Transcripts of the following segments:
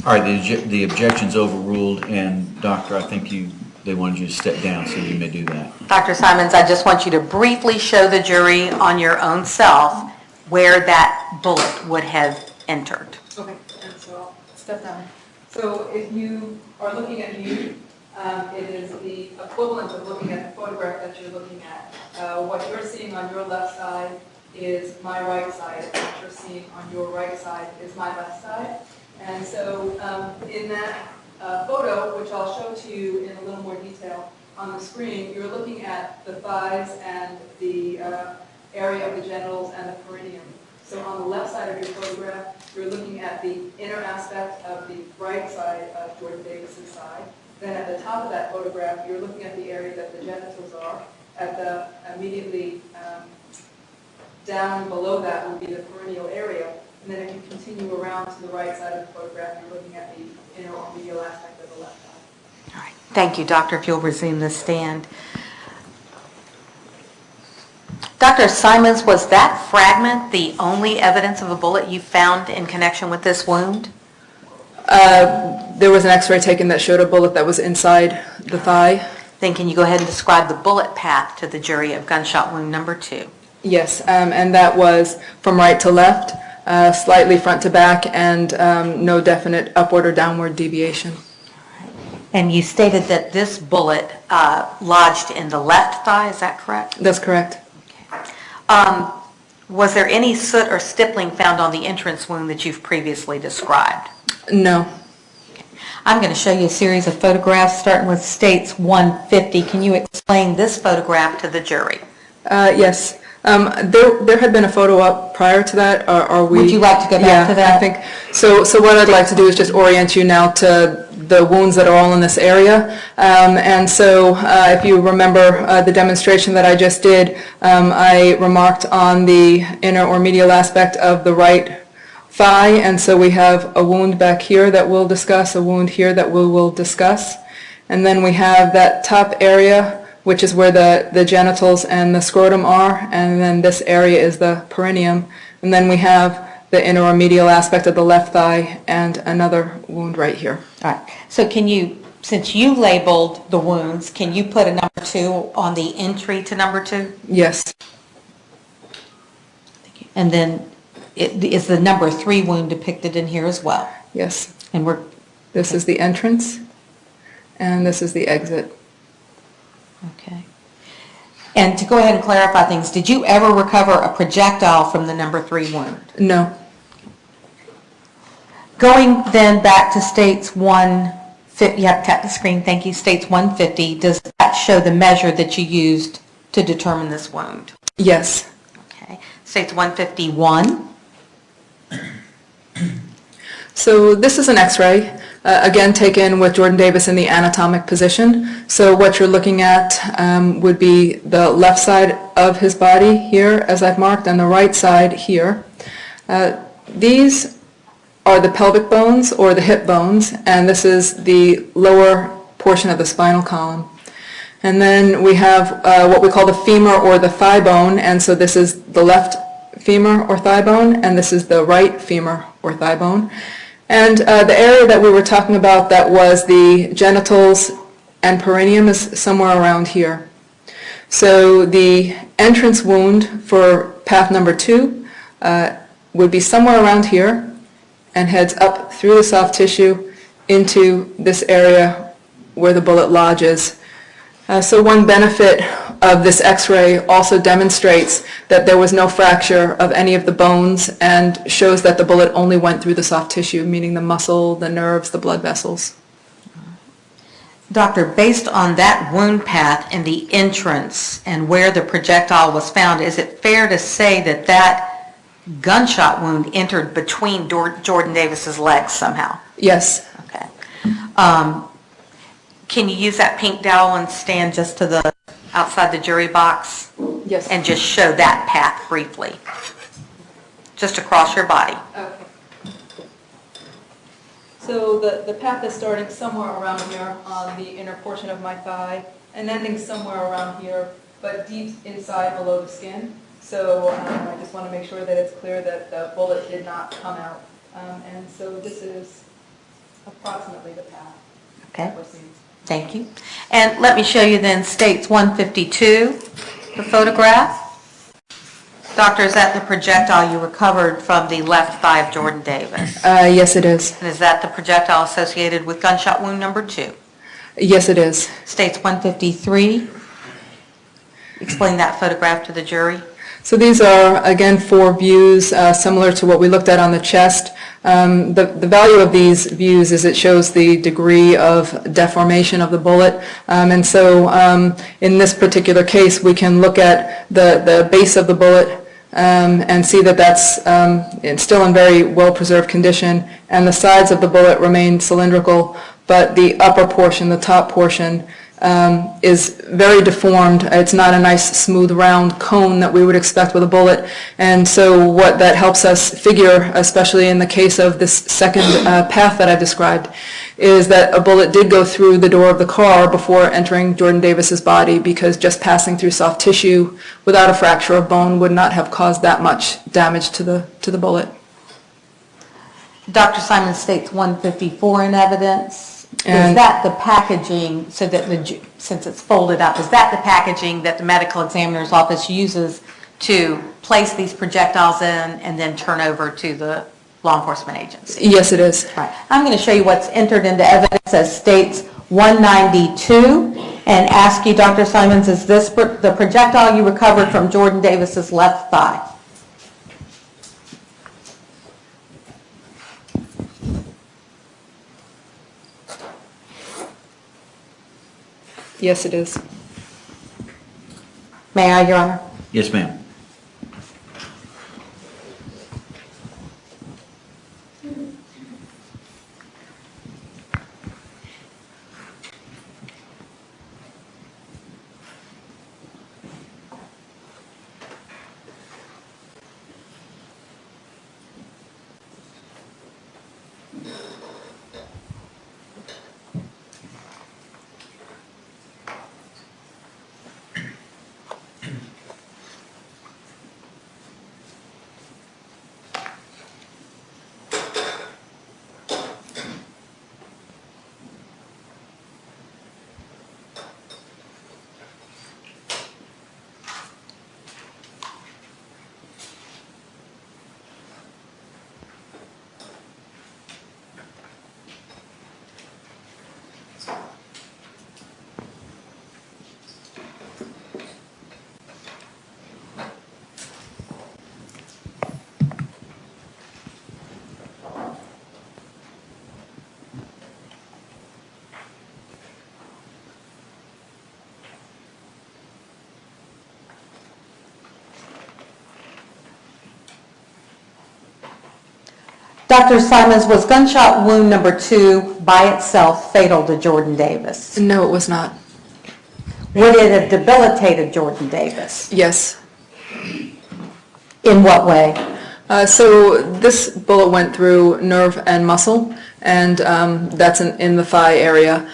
All right, the objection's overruled, and Doctor, I think they wanted you to step down, so you may do that. Dr. Simons, I just want you to briefly show the jury on your own self where that bullet would have entered. Okay, and so I'll step down. So if you are looking at me, it is the equivalent of looking at the photograph that you're looking at. What you're seeing on your left side is my right side, and what you're seeing on your right side is my left side. And so in that photo, which I'll show to you in a little more detail on the screen, you're looking at the thighs and the area of the genitals and the perineum. So on the left side of your photograph, you're looking at the inner aspect of the right side of Jordan Davis's side. Then at the top of that photograph, you're looking at the area that the genitals are. At the immediately down below that would be the perineal area. And then if you continue around to the right side of the photograph, you're looking at the inner or medial aspect of the left side. All right. Thank you, Doctor. If you'll resume the stand. Dr. Simons, was that fragment the only evidence of a bullet you found in connection with this wound? There was an x-ray taken that showed a bullet that was inside the thigh. Then can you go ahead and describe the bullet path to the jury of gunshot wound number 2? Yes, and that was from right to left, slightly front to back, and no definite upward or downward deviation. And you stated that this bullet lodged in the left thigh, is that correct? That's correct. Okay. Was there any soot or stippling found on the entrance wound that you've previously described? No. I'm going to show you a series of photographs starting with States 150. Can you explain this photograph to the jury? Yes. There had been a photo up prior to that. Would you like to go back to that? I think so. So what I'd like to do is just orient you now to the wounds that are all in this area. And so if you remember the demonstration that I just did, I remarked on the inner or medial aspect of the right thigh, and so we have a wound back here that we'll discuss, a wound here that we will discuss, and then we have that top area, which is where the genitals and the scrotum are, and then this area is the perineum, and then we have the inner or medial aspect of the left thigh and another wound right here. All right. So can you, since you labeled the wounds, can you put a number 2 on the entry to number 2? Yes. And then is the number 3 wound depicted in here as well? Yes. And This is the entrance, and this is the exit. Okay. And to go ahead and clarify things, did you ever recover a projectile from the number 3 wound? No. Going then back to States 150, you have to tap the screen, thank you, States 150, does that show the measure that you used to determine this wound? Yes. Okay. States 151. So this is an x-ray, again taken with Jordan Davis in the anatomic position. So what you're looking at would be the left side of his body here, as I've marked, and the right side here. These are the pelvic bones or the hip bones, and this is the lower portion of the spinal column. And then we have what we call the femur or the thigh bone, and so this is the left femur or thigh bone, and this is the right femur or thigh bone. And the area that we were talking about that was the genitals and perineum is somewhere around here. So the entrance wound for path number 2 would be somewhere around here and heads up through the soft tissue into this area where the bullet lodges. So one benefit of this x-ray also demonstrates that there was no fracture of any of the bones and shows that the bullet only went through the soft tissue, meaning the muscle, the nerves, the blood vessels. Doctor, based on that wound path and the entrance and where the projectile was found, is it fair to say that that gunshot wound entered between Jordan Davis's legs somehow? Yes. Okay. Can you use that pink dowel and stand just to the outside the jury box? Yes. And just show that path briefly, just across your body. Okay. So the path is starting somewhere around here on the inner portion of my thigh and ending somewhere around here, but deep inside below the skin. So I just want to make sure that it's clear that the bullet did not come out. And so this is approximately the path. Okay, thank you. And let me show you then States 152, the photograph. Doctor, is that the projectile you recovered from the left thigh of Jordan Davis? Yes, it is. And is that the projectile associated with gunshot wound number 2? Yes, it is. States 153. Explain that photograph to the jury. So these are, again, 4 views similar to what we looked at on the chest. The value of these views is it shows the degree of deformation of the bullet. And so in this particular case, we can look at the base of the bullet and see that that's it's still in very well-preserved condition, and the sides of the bullet remain cylindrical, but the upper portion, the top portion, is very deformed. It's not a nice smooth round cone that we would expect with a bullet. And so what that helps us figure, especially in the case of this second path that I described, is that a bullet did go through the door of the car before entering Jordan Davis's body, because just passing through soft tissue without a fracture of bone would not have caused that much damage to the bullet. Dr. Simon states 154 in evidence. Is that the packaging, so that since it's folded up, is that the packaging that the medical examiner's office uses to place these projectiles in and then turn over to the law enforcement agency? Yes, it is. Right. I'm going to show you what's entered into evidence as states 192 and ask you, Dr. Simons, is this the projectile you recovered from Jordan Davis's left thigh? Yes, it is. May I, Your Honor? Yes, ma'am. Dr. Simons, was gunshot wound number 2 by itself fatal to Jordan Davis? No, it was not. Would it have debilitated Jordan Davis? Yes. In what way? So this bullet went through nerve and muscle, and that's in the thigh area.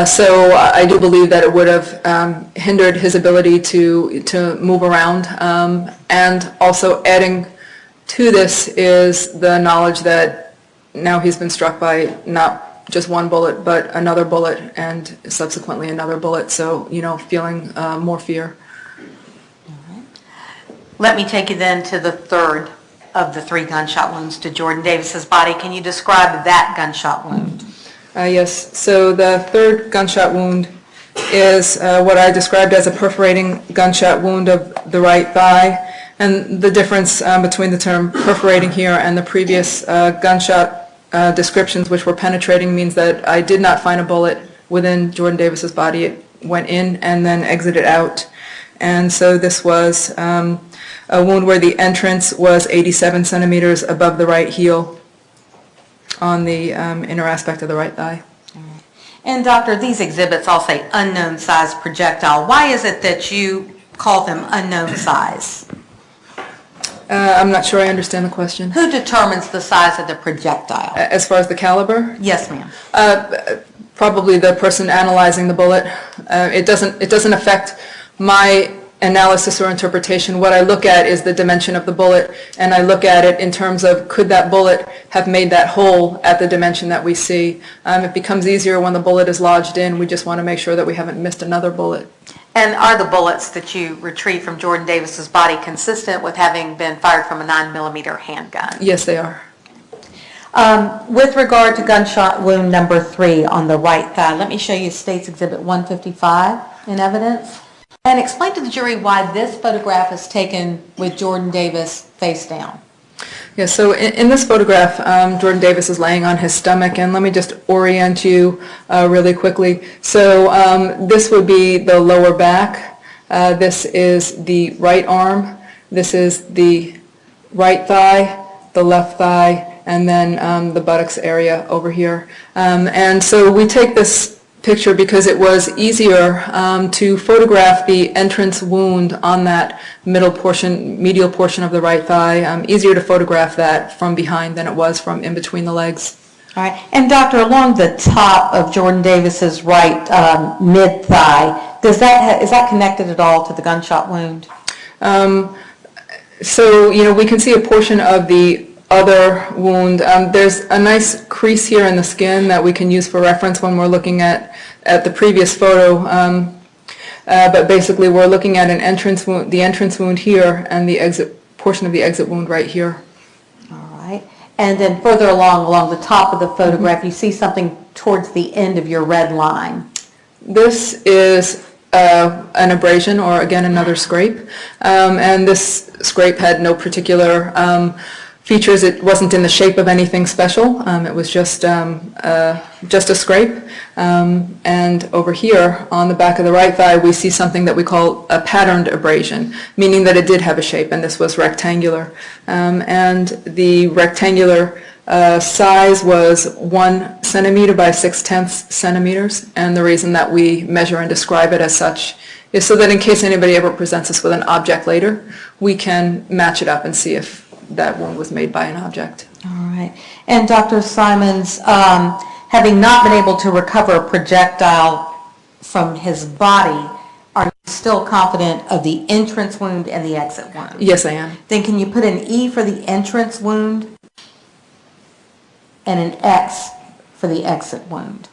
So I do believe that it would have hindered his ability to move around, and also adding to this is the knowledge that now he's been struck by not just one bullet, but another bullet, and subsequently another bullet, so, feeling more fear. Let me take you then to the third of the 3 gunshot wounds to Jordan Davis's body. Can you describe that gunshot wound? Yes, so the third gunshot wound is what I described as a perforating gunshot wound of the right thigh. And the difference between the term perforating here and the previous gunshot descriptions, which were penetrating, means that I did not find a bullet within Jordan Davis's body. It went in and then exited out. And so this was a wound where the entrance was 87 centimeters above the right heel on the inner aspect of the right thigh. And doctor, these exhibits all say unknown size projectile. Why is it that you call them unknown size? I'm not sure I understand the question. Who determines the size of the projectile? As far as the caliber? Yes, ma'am. Probably the person analyzing the bullet. It doesn't affect my analysis or interpretation. What I look at is the dimension of the bullet, and I look at it in terms of could that bullet have made that hole at the dimension that we see. It becomes easier when the bullet is lodged in. We just want to make sure that we haven't missed another bullet. And are the bullets that you retrieved from Jordan Davis's body consistent with having been fired from a 9mm handgun? Yes, they are. With regard to gunshot wound number 3 on the right thigh, let me show you State's Exhibit 155 in evidence. And explain to the jury why this photograph is taken with Jordan Davis face down. Yeah, so in this photograph, Jordan Davis is laying on his stomach, and let me just orient you really quickly. So this would be the lower back. This is the right arm. This is the right thigh, the left thigh, and then the buttocks area over here. And so we take this picture because it was easier to photograph the entrance wound on that medial portion of the right thigh. Easier to photograph that from behind than it was from in between the legs. All right. And doctor, along the top of Jordan Davis's right mid thigh, is that connected at all to the gunshot wound? So, we can see a portion of the other wound. There's a nice crease here in the skin that we can use for reference when we're looking at the previous photo. But basically, we're looking at an entrance wound, the entrance wound here, and the portion of the exit wound right here. All right. And then further along the top of the photograph, you see something towards the end of your red line. This is an abrasion, or again another scrape, and this scrape had no particular features. It wasn't in the shape of anything special. It was just a scrape. And over here on the back of the right thigh, we see something that we call a patterned abrasion, meaning that it did have a shape, and this was rectangular. And the rectangular size was 1 centimeter by 6/10 centimeters. And the reason that we measure and describe it as such is so that in case anybody ever presents us with an object later, we can match it up and see if that wound was made by an object. All right. And Dr. Simons, having not been able to recover a projectile from his body, are you still confident of the entrance wound and the exit wound? Yes, I am. Then can you put an E for the entrance wound and an X for the exit wound?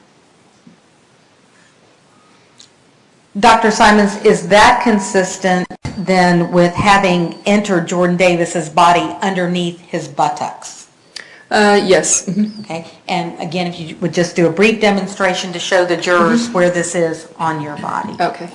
Dr. Simons, is that consistent then with having entered Jordan Davis's body underneath his buttocks? Yes. Okay, and again, if you would just do a brief demonstration to show the jurors where this is on your body. Okay.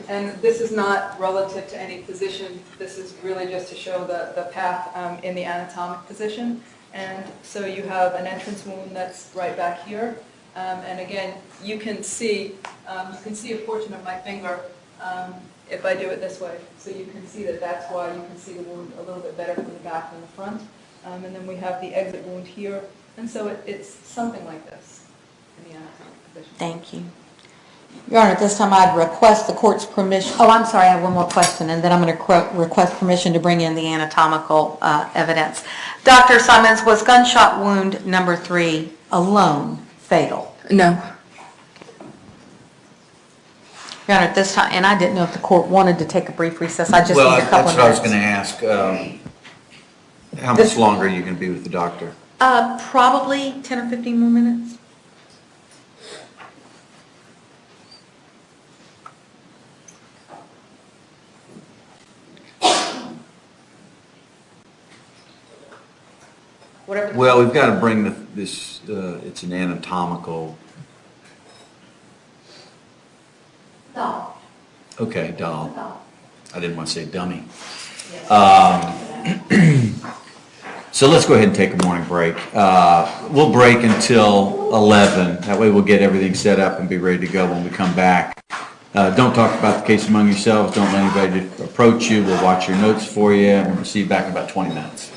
And this is not relative to any position. This is really just to show the path in the anatomic position. And so you have an entrance wound that's right back here. And again, you can see a portion of my finger if I do it this way. So you can see that's why you can see the wound a little bit better from the back than the front. And then we have the exit wound here. And so it's something like this in the anatomic position. Thank you. Your Honor, at this time I'd request the court's permission. Oh, I'm sorry, I have one more question, and then I'm going to request permission to bring in the anatomical evidence. Dr. Simons, was gunshot wound number 3 alone fatal? No. Your Honor, at this time, and I didn't know if the court wanted to take a brief recess. I just need a couple of minutes. That's what I was going to ask. How much longer are you going to be with the doctor? Probably 10 or 15 more minutes. Well, we've got to bring this, it's an anatomical. Doll. Okay, doll. Doll. I didn't want to say dummy. So let's go ahead and take a morning break. We'll break until 11. That way we'll get everything set up and be ready to go when we come back. Don't talk about the case among yourselves. Don't let anybody approach you. We'll watch your notes for you, and we'll see you back in about 20 minutes.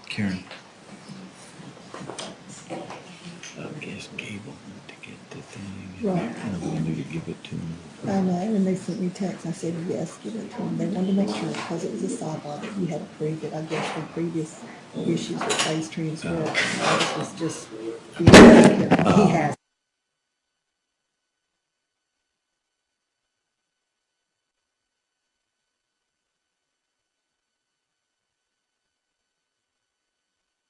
Karen. I guess Gable to get the thing. Right. And we need to give it to him. I know, and they sent me text, I said, yes, give it to them. They wanted to make sure, because it was a sidebar, that you had approved it, I guess, from previous issues with phase transfer. This was just, he has